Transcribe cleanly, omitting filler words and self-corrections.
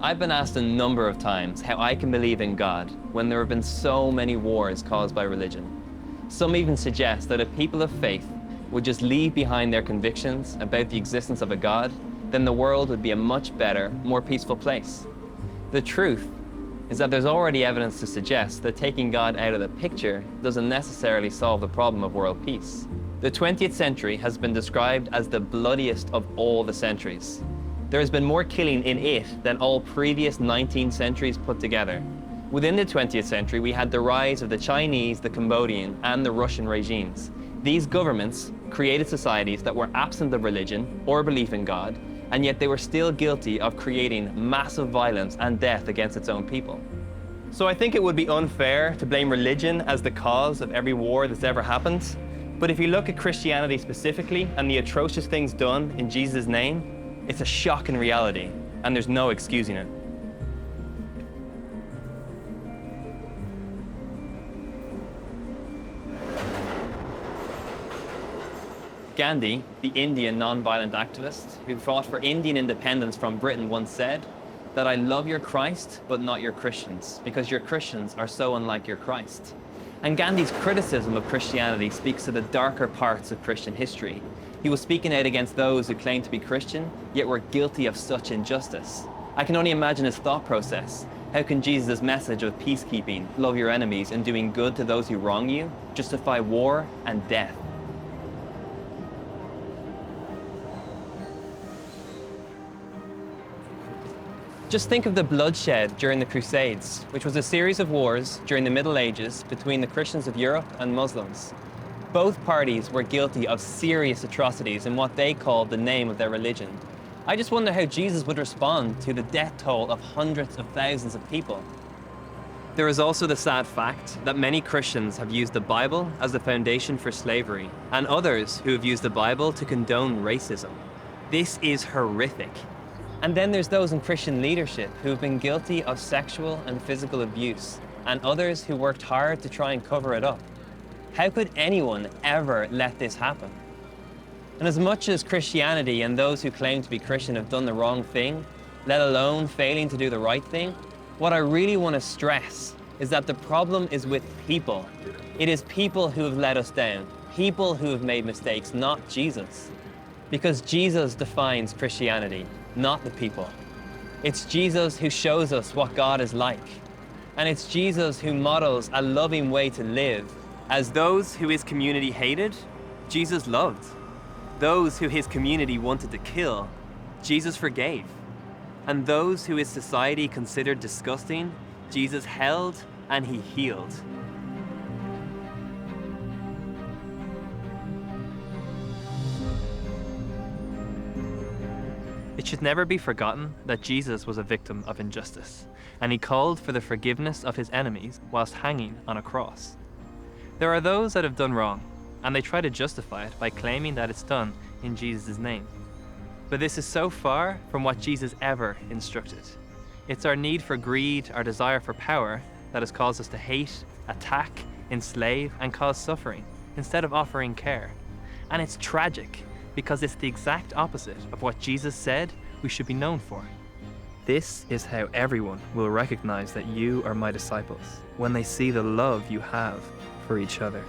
I've been asked a number of times how I can believe in God when there have been so many wars caused by religion. Some even suggest that if people of faith would just leave behind their convictions about the existence of a God, then the world would be a much better, more peaceful place. The truth is that there's already evidence to suggest that taking God out of the picture doesn't necessarily solve the problem of world peace. The 20th century has been described as the bloodiest of all the centuries. There has been more killing in it than all previous 19 centuries put together. Within the 20th century, we had the rise of the Chinese, the Cambodian, and the Russian regimes. These governments created societies that were absent of religion or belief in God, and yet they were still guilty of creating massive violence and death against its own people. So I think it would be unfair to blame religion as the cause of every war that's ever happened. But if you look at Christianity specifically and the atrocious things done in Jesus' name, it's a shocking reality, and there's no excusing it. Gandhi, the Indian non-violent activist who fought for Indian independence from Britain, once said that I love your Christ, but not your Christians, because your Christians are so unlike your Christ. And Gandhi's criticism of Christianity speaks to the darker parts of Christian history. He was speaking out against those who claimed to be Christian, yet were guilty of such injustice. I can only imagine his thought process. How can Jesus' message of peacekeeping, love your enemies, and doing good to those who wrong you, justify war and death? Just think of the bloodshed during the Crusades, which was a series of wars during the Middle Ages between the Christians of Europe and Muslims. Both parties were guilty of serious atrocities in what they called the name of their religion. I just wonder how Jesus would respond to the death toll of hundreds of thousands of people. There is also the sad fact that many Christians have used the Bible as the foundation for slavery, and others who have used the Bible to condone racism. This is horrific. And then there's those in Christian leadership who have been guilty of sexual and physical abuse, and others who worked hard to try and cover it up. How could anyone ever let this happen? And as much as Christianity and those who claim to be Christian have done the wrong thing, let alone failing to do the right thing, what I really want to stress is that the problem is with people. It is people who have let us down, people who have made mistakes, not Jesus. Because Jesus defines Christianity, not the people. It's Jesus who shows us what God is like. And it's Jesus who models a loving way to live. As those who his community hated, Jesus loved. Those who his community wanted to kill, Jesus forgave. And those who his society considered disgusting, Jesus held and he healed. It should never be forgotten that Jesus was a victim of injustice, and he called for the forgiveness of his enemies whilst hanging on a cross. There are those that have done wrong, and they try to justify it by claiming that it's done in Jesus' name. But this is so far from what Jesus ever instructed. It's our need for greed, our desire for power, that has caused us to hate, attack, enslave, and cause suffering, instead of offering care. And it's tragic, because it's the exact opposite of what Jesus said we should be known for. This is how everyone will recognize that you are my disciples, when they see the love you have for each other.